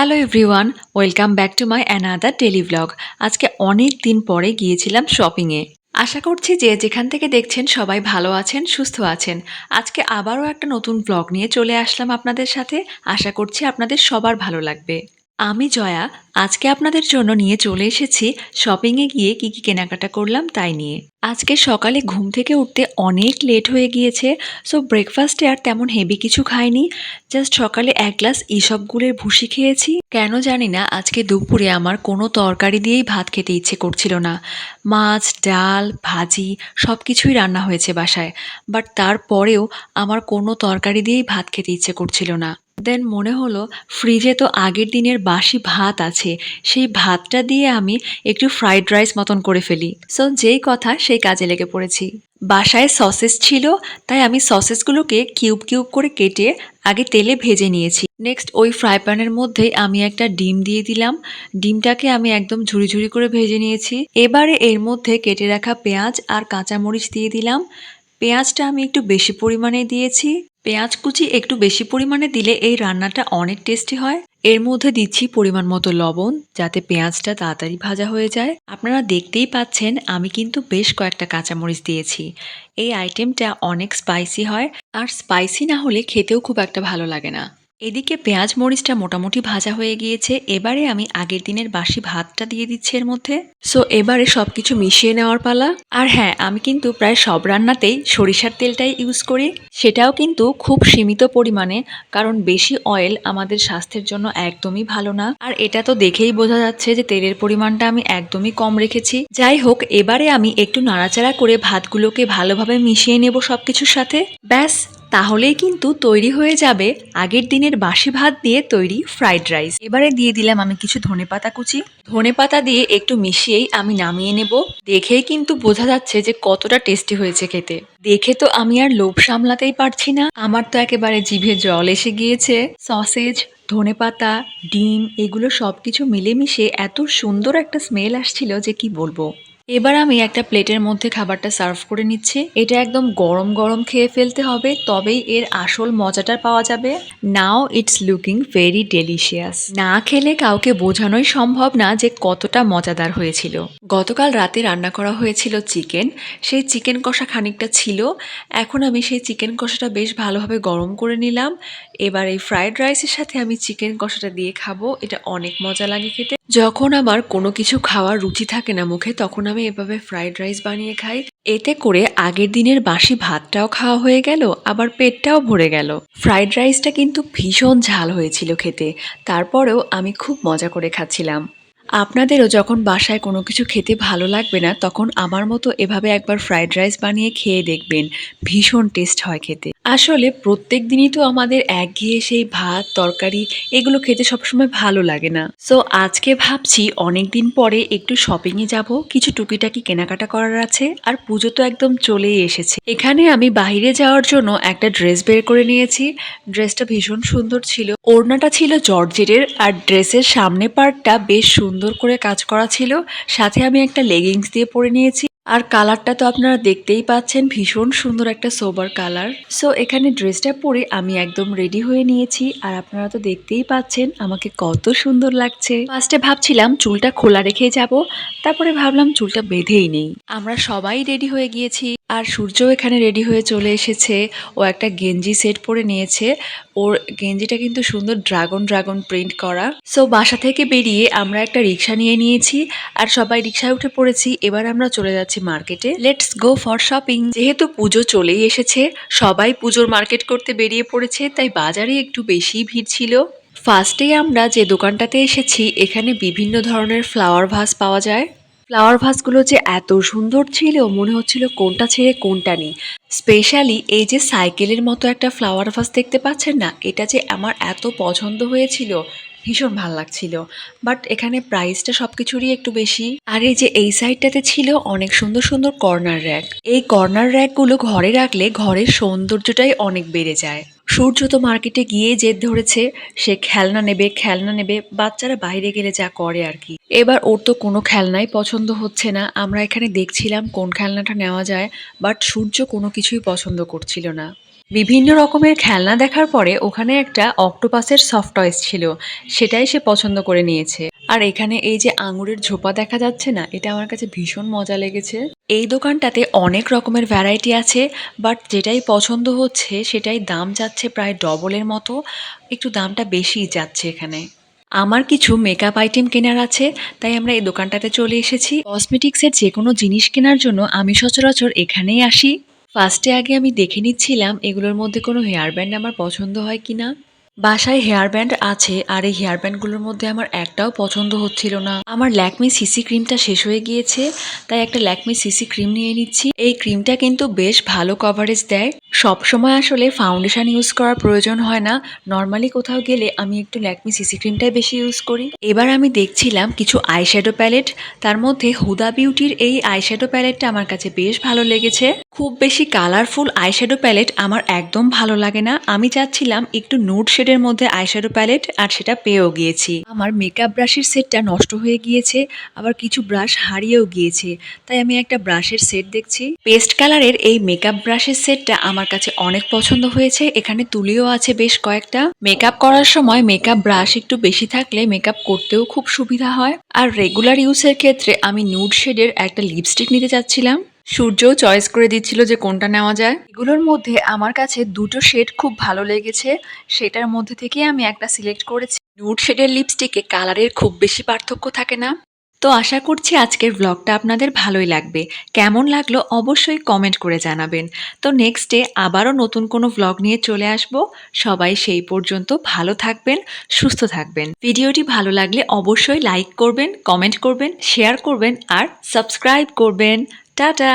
Hello everyone, welcome back to my another daily vlog. আজকে অনেক দিন পরে গিয়েছিলাম শপিংয়ে। আশা করছি যে যেখান থেকে দেখছেন সবাই ভালো আছেন, সুস্থ আছেন। আজকে আবারও একটা নতুন ভ্লগ নিয়ে চলে আসলাম আপনাদের সাথে। আশা করছি আপনাদের সবার ভালো লাগবে। আমি জয়া, আজকে আপনাদের জন্য নিয়ে চলে এসেছি শপিংয়ে গিয়ে কি কি কেনাকাটা করলাম তাই নিয়ে। আজকে সকালে ঘুম থেকে উঠতে অনেক লেট হয়ে গিয়েছে, সো ব্রেকফাস্টে আর তেমন হেভি কিছু খাইনি। জাস্ট সকালে এক গ্লাস ইসবগুলের ভুসি খেয়েছি। কেন জানি না আজকে দুপুরে আমার কোনো তরকারি দিয়েই ভাত খেতে ইচ্ছে করছিল না। মাছ, ডাল, ভাজি সব কিছুই রান্না হয়েছে বাসায়, বাট তারপরেও আমার কোনো তরকারি দিয়েই ভাত খেতে ইচ্ছে করছিল না। দেন মনে হলো ফ্রিজে তো আগের দিনের বাসি ভাত আছে, সেই ভাতটা দিয়ে আমি একটু ফ্রাইড রাইস মতন করে ফেলি। সো যেই কথা সেই কাজে লেগে পড়েছি। বাসায় সসেস ছিল, তাই আমি সসেসগুলোকে কিউব কিউব করে কেটে আগে তেলে ভেজে নিয়েছি। নেক্সট ওই ফ্রাই প্যানের মধ্যেই আমি একটা ডিম দিয়ে দিলাম। ডিমটাকে আমি একদম ঝুরি ঝুরি করে ভেজে নিয়েছি। এবারে এর মধ্যে কেটে রাখা পেঁয়াজ আর কাঁচামরিচ দিয়ে দিলাম। পেঁয়াজটা আমি একটু বেশি পরিমাণে দিয়েছি। পেঁয়াজ কুচি একটু বেশি পরিমাণে দিলে এই রান্নাটা অনেক টেস্টি হয়। এর মধ্যে দিচ্ছি পরিমাণ মতো লবণ, যাতে পেঁয়াজটা তাড়াতাড়ি ভাজা হয়ে যায়। আপনারা দেখতেই পাচ্ছেন আমি কিন্তু বেশ কয়েকটা কাঁচামরিচ দিয়েছি। এই আইটেমটা অনেক স্পাইসি হয়, আর স্পাইসি না হলে খেতেও খুব একটা ভালো লাগে না। এদিকে পেঁয়াজ মরিচটা মোটামুটি ভাজা হয়ে গিয়েছে। এবারে আমি আগের দিনের বাসি ভাতটা দিয়ে দিচ্ছি এর মধ্যে। সো এবারে সবকিছু মিশিয়ে নেওয়ার পালা। আর হ্যাঁ, আমি কিন্তু প্রায় সব রান্নাতেই সরিষার তেলটাই ইউজ করি, সেটাও কিন্তু খুব সীমিত পরিমাণে, কারণ বেশি অয়েল আমাদের স্বাস্থ্যের জন্য একদমই ভালো না। আর এটা তো দেখেই বোঝা যাচ্ছে যে তেলের পরিমাণটা আমি একদমই কম রেখেছি। যাই হোক, এবারে আমি একটু নাড়াচাড়া করে ভাতগুলোকে ভালোভাবে মিশিয়ে নেব সবকিছুর সাথে। ব্যাস, তাহলেই কিন্তু তৈরি হয়ে যাবে আগের দিনের বাসি ভাত দিয়ে তৈরি ফ্রাইড রাইস। এবারে দিয়ে দিলাম আমি কিছু ধনেপাতা কুচি। ধনেপাতা দিয়ে একটু মিশিয়েই আমি নামিয়ে নেব। দেখেই কিন্তু বোঝা যাচ্ছে যে কতটা টেস্টি হয়েছে খেতে। দেখে তো আমি আর লোভ সামলাতেই পারছি না, আমার তো একেবারে জিভে জল এসে গিয়েছে। সসেজ, ধনেপাতা, ডিম এগুলো সবকিছু মিলেমিশে এত সুন্দর একটা স্মেল আসছিল যে কি বলবো। এবার আমি একটা প্লেটের মধ্যে খাবারটা সার্ভ করে নিচ্ছি। এটা একদম গরম গরম খেয়ে ফেলতে হবে, তবেই এর আসল মজাটা পাওয়া যাবে। Now it's looking very delicious. না খেলে কাউকে বোঝানোই সম্ভব না যে কতটা মজাদার হয়েছিল। গতকাল রাতে রান্না করা হয়েছিল চিকেন, সেই চিকেন কষা খানিকটা ছিল। এখন আমি সেই চিকেন কষাটা বেশ ভালোভাবে গরম করে নিলাম। এবার এই ফ্রাইড রাইসের সাথে আমি চিকেন কষাটা দিয়ে খাবো, এটা অনেক মজা লাগে খেতে। যখন আমার কোনো কিছু খাওয়ার রুচি থাকে না মুখে, তখন আমি এভাবে ফ্রাইড রাইস বানিয়ে খাই। এতে করে আগের দিনের বাসি ভাতটাও খাওয়া হয়ে গেল, আবার পেটটাও ভরে গেল। ফ্রাইড রাইসটা কিন্তু ভীষণ ঝাল হয়েছিল খেতে, তারপরেও আমি খুব মজা করে খাচ্ছিলাম। আপনাদেরও যখন বাসায় কোনো কিছু খেতে ভালো লাগবে না, তখন আমার মতো এভাবে একবার ফ্রাইড রাইস বানিয়ে খেয়ে দেখবেন, ভীষণ টেস্ট হয় খেতে। আসলে প্রত্যেক দিনই তো আমাদের একঘেয়ে সেই ভাত তরকারি এগুলো খেতে সবসময় ভালো লাগে না। সো আজকে ভাবছি অনেকদিন পরে একটু শপিংয়ে যাব, কিছু টুকিটাকি কেনাকাটা করার আছে, আর পুজো তো একদম চলেই এসেছে। এখানে আমি বাইরে যাওয়ার জন্য একটা ড্রেস বের করে নিয়েছি। ড্রেসটা ভীষণ সুন্দর ছিল, ওড়নাটা ছিল জর্জেটের, আর ড্রেসের সামনে পার্টটা বেশ সুন্দর করে কাজ করা ছিল। সাথে আমি একটা লেগিংস দিয়ে পরে নিয়েছি, আর কালারটা তো আপনারা দেখতেই পাচ্ছেন, ভীষণ সুন্দর একটা সোবার কালার। সো এখানে ড্রেসটা পরে আমি একদম রেডি হয়ে নিয়েছি, আর আপনারা তো দেখতেই পাচ্ছেন আমাকে কত সুন্দর লাগছে। ফার্স্টে ভাবছিলাম চুলটা খোলা রেখে যাব, তারপরে ভাবলাম চুলটা বেঁধেই নেই। আমরা সবাই রেডি হয়ে গিয়েছি, আর সূর্যও এখানে রেডি হয়ে চলে এসেছে। ও একটা গেঞ্জি সেট পরে নিয়েছে, ওর গেঞ্জিটা কিন্তু সুন্দর ড্রাগন ড্রাগন প্রিন্ট করা। সো বাসা থেকে বেরিয়ে আমরা একটা রিক্সা নিয়ে নিয়েছি, আর সবাই রিক্সায় উঠে পড়েছি। এবার আমরা চলে যাচ্ছি মার্কেটে। Let's go for shopping. যেহেতু পুজো চলেই এসেছে, সবাই পুজোর মার্কেট করতে বেরিয়ে পড়েছে, তাই বাজারে একটু বেশিই ভিড় ছিল। ফার্স্টেই আমরা যে দোকানটাতে এসেছি, এখানে বিভিন্ন ধরনের ফ্লাওয়ার ভাস পাওয়া যায়। ফ্লাওয়ার ভাসগুলো যে এত সুন্দর ছিল, মনে হচ্ছিল কোনটা ছেড়ে কোনটা নিই। স্পেশালি এই যে সাইকেলের মতো একটা ফ্লাওয়ার ভাস দেখতে পাচ্ছেন না, এটা যে আমার এত পছন্দ হয়েছিল, ভীষণ ভাল লাগছিল। বাট এখানে প্রাইসটা সবকিছুরই একটু বেশি। আর এই যে এই সাইডটাতে ছিল অনেক সুন্দর সুন্দর কর্নার র্যাক। এই কর্নার র্যাকগুলো ঘরে রাখলে ঘরের সৌন্দর্যটাই অনেক বেড়ে যায়। সূর্য তো মার্কেটে গিয়ে জেদ ধরেছে, সে খেলনা নেবে খেলনা নেবে, বাচ্চারা বাইরে গেলে যা করে আর কি। এবার ওর তো কোনো খেলনাই পছন্দ হচ্ছে না। আমরা এখানে দেখছিলাম কোন খেলনাটা নেওয়া যায়, বাট সূর্য কোনো কিছুই পছন্দ করছিল না। বিভিন্ন রকমের খেলনা দেখার পরে ওখানে একটা অক্টোপাসের সফট টয়েস ছিল, সেটাই সে পছন্দ করে নিয়েছে। আর এখানে এই যে আঙুরের ঝোপা দেখা যাচ্ছে না, এটা আমার কাছে ভীষণ মজা লেগেছে। এই দোকানটাতে অনেক রকমের ভ্যারাইটি আছে, বাট যেটাই পছন্দ হচ্ছে সেটাই দাম যাচ্ছে প্রায় ডবলের মতো, একটু দামটা বেশিই যাচ্ছে এখানে। আমার কিছু মেকআপ আইটেম কেনার আছে, তাই আমরা এই দোকানটাতে চলে এসেছি। কসমেটিক্সের যে কোনো জিনিস কেনার জন্য আমি সচরাচর এখানেই আসি। ফার্স্টে আগে আমি দেখে নিচ্ছিলাম এগুলোর মধ্যে কোনো হেয়ার ব্যান্ড আমার পছন্দ হয় কিনা। বাসায় হেয়ার ব্যান্ড আছে, আর এই হেয়ার ব্যান্ডগুলোর মধ্যে আমার একটাও পছন্দ হচ্ছিল না। আমার ল্যাকমি সিসি ক্রিমটা শেষ হয়ে গিয়েছে, তাই একটা ল্যাকমি সিসি ক্রিম নিয়ে নিচ্ছি। এই ক্রিমটা কিন্তু বেশ ভালো কভারেজ দেয়। সব সময় আসলে ফাউন্ডেশন ইউজ করার প্রয়োজন হয় না, নর্মালি কোথাও গেলে আমি একটু ল্যাকমি সিসি ক্রিমটাই বেশি ইউজ করি। এবার আমি দেখছিলাম কিছু আইশ্যাডো প্যালেট, তার মধ্যে হুদা বিউটির এই আইশ্যাডো প্যালেটটা আমার কাছে বেশ ভালো লেগেছে। খুব বেশি কালারফুল আইশ্যাডো প্যালেট আমার একদম ভালো লাগে না, আমি চাচ্ছিলাম একটু নুড শেডের মধ্যে আইশ্যাডো প্যালেট, আর সেটা পেয়েও গিয়েছি। আমার মেকআপ ব্রাশের সেটটা নষ্ট হয়ে গিয়েছে, আবার কিছু ব্রাশ হারিয়েও গিয়েছে, তাই আমি একটা ব্রাশের সেট দেখছি। পেস্ট কালারের এই মেকআপ ব্রাশের সেটটা আমার কাছে অনেক পছন্দ হয়েছে, এখানে তুলিও আছে বেশ কয়েকটা। মেকআপ করার সময় মেকআপ ব্রাশ একটু বেশি থাকলে মেকআপ করতেও খুব সুবিধা হয়। আর রেগুলার ইউজের ক্ষেত্রে আমি নুড শেডের একটা লিপস্টিক নিতে চাচ্ছিলাম। সূর্যও চয়েস করে দিচ্ছিল যে কোনটা নেওয়া যায়। এগুলোর মধ্যে আমার কাছে দুটো শেড খুব ভালো লেগেছে, সেটার মধ্যে থেকে আমি একটা সিলেক্ট করেছি। নুড শেডের লিপস্টিকে কালারের খুব বেশি পার্থক্য থাকে না। তো আশা করছি আজকের ব্লগটা আপনাদের ভালোই লাগবে। কেমন লাগলো অবশ্যই কমেন্ট করে জানাবেন। তো নেক্সট ডে আবারও নতুন কোনো ব্লগ নিয়ে চলে আসব। সবাই সেই পর্যন্ত ভালো থাকবেন, সুস্থ থাকবেন। ভিডিওটি ভালো লাগলে অবশ্যই লাইক করবেন, কমেন্ট করবেন, শেয়ার করবেন আর সাবস্ক্রাইব করবেন। টাটা।